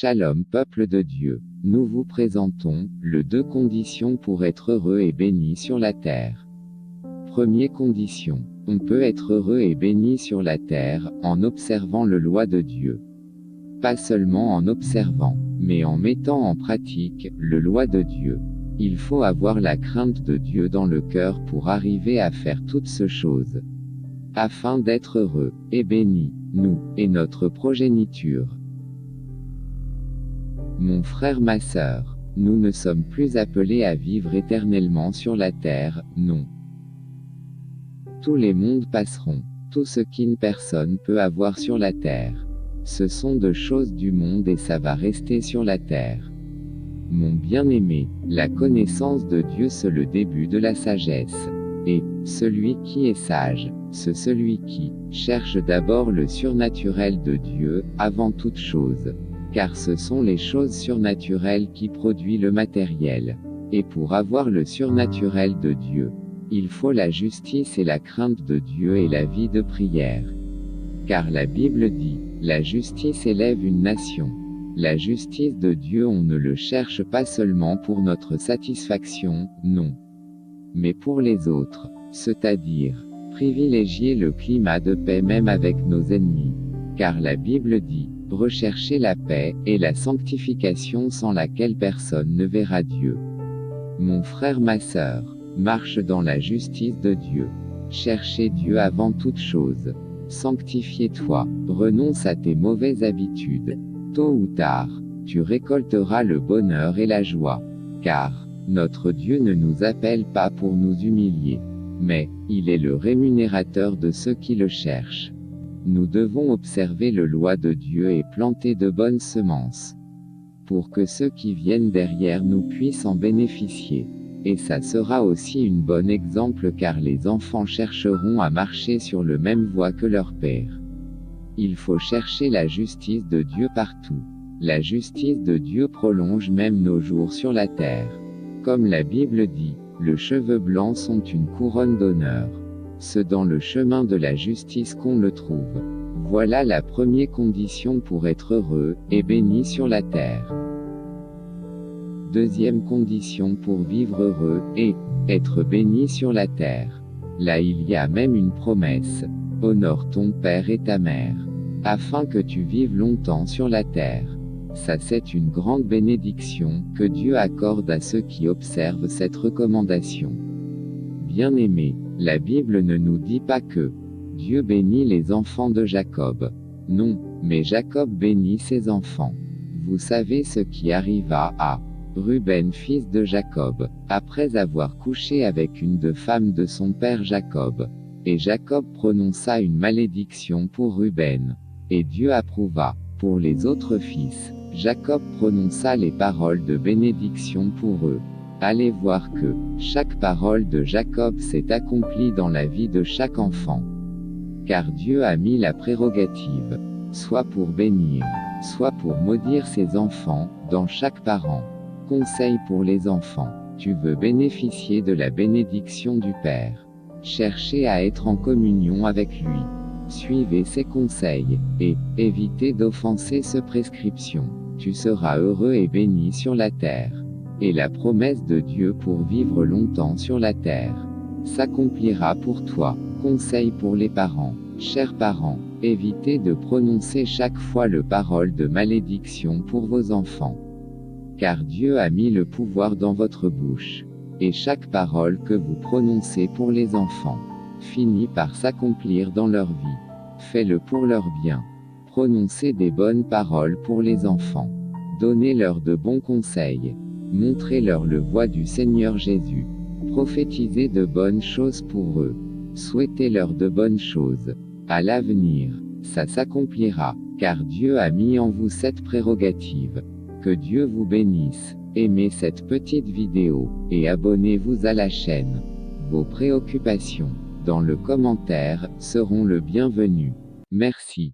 Shalom peuple de Dieu, nous vous présentons, le 2 conditions pour être heureux et béni sur la terre. Première condition, on peut être heureux et béni sur la terre, en observant le loi de Dieu. Pas seulement en observant, mais en mettant en pratique, le loi de Dieu. Il faut avoir la crainte de Dieu dans le cœur pour arriver à faire toutes ces choses. Afin d'être heureux, et béni, nous, et notre progéniture. Mon frère, ma sœur, nous ne sommes plus appelés à vivre éternellement sur la terre, non. Tous les mondes passeront, tout ce qu'une personne peut avoir sur la terre. Ce sont de choses du monde et ça va rester sur la terre. Mon bien-aimé, la connaissance de Dieu c'est le début de la sagesse. Et, celui qui est sage, c'est celui qui cherche d'abord le surnaturel de Dieu, avant toute chose. Car ce sont les choses surnaturelles qui produisent le matériel. Et pour avoir le surnaturel de Dieu, il faut la justice et la crainte de Dieu et la vie de prière. Car la Bible dit, la justice élève une nation. La justice de Dieu on ne le cherche pas seulement pour notre satisfaction, non. Mais pour les autres, c'est-à-dire, privilégier le climat de paix même avec nos ennemis. Car la Bible dit, recherchez la paix, et la sanctification sans laquelle personne ne verra Dieu. Mon frère, ma sœur, marche dans la justice de Dieu. Cherchez Dieu avant toute chose. Sanctifie-toi, renonce à tes mauvaises habitudes. Tôt ou tard, tu récolteras le bonheur et la joie. Car, notre Dieu ne nous appelle pas pour nous humilier. Mais, il est le rémunérateur de ceux qui le cherchent. Nous devons observer le loi de Dieu et planter de bonnes semences. Pour que ceux qui viennent derrière nous puissent en bénéficier. Et ça sera aussi une bonne exemple car les enfants chercheront à marcher sur le même voie que leur père. Il faut chercher la justice de Dieu partout. La justice de Dieu prolonge même nos jours sur la terre. Comme la Bible dit, les cheveux blancs sont une couronne d'honneur. C'est dans le chemin de la justice qu'on le trouve. Voilà la première condition pour être heureux, et béni sur la terre. Deuxième condition pour vivre heureux, et être béni sur la terre. Là il y a même une promesse. Honore ton père et ta mère. Afin que tu vives longtemps sur la terre. Ça c'est une grande bénédiction, que Dieu accorde à ceux qui observent cette recommandation. Bien-aimés, la Bible ne nous dit pas que Dieu bénit les enfants de Jacob. Non, mais Jacob bénit ses enfants. Vous savez ce qui arriva à Ruben fils de Jacob, après avoir couché avec une des femmes de son père Jacob. Et Jacob prononça une malédiction pour Ruben. Et Dieu approuva. Pour les autres fils, Jacob prononça les paroles de bénédiction pour eux. Allez voir que chaque parole de Jacob s'est accomplie dans la vie de chaque enfant. Car Dieu a mis la prérogative, soit pour bénir, soit pour maudire ses enfants, dans chaque parent. Conseil pour les enfants, tu veux bénéficier de la bénédiction du Père. Cherchez à être en communion avec lui. Suivez ses conseils, et évitez d'offenser ses prescriptions. Tu seras heureux et béni sur la terre. Et la promesse de Dieu pour vivre longtemps sur la terre s'accomplira pour toi. Conseil pour les parents. Chers parents, évitez de prononcer chaque fois le parole de malédiction pour vos enfants. Car Dieu a mis le pouvoir dans votre bouche. Et chaque parole que vous prononcez pour les enfants finit par s'accomplir dans leur vie. Faites-le pour leur bien. Prononcez des bonnes paroles pour les enfants. Donnez-leur de bons conseils. Montrez-leur le voie du Seigneur Jésus. Prophétisez de bonnes choses pour eux. Souhaitez-leur de bonnes choses. À l'avenir, ça s'accomplira, car Dieu a mis en vous cette prérogative. Que Dieu vous bénisse. Aimez cette petite vidéo, et abonnez-vous à la chaîne. Vos préoccupations, dans le commentaire, seront le bienvenu. Merci.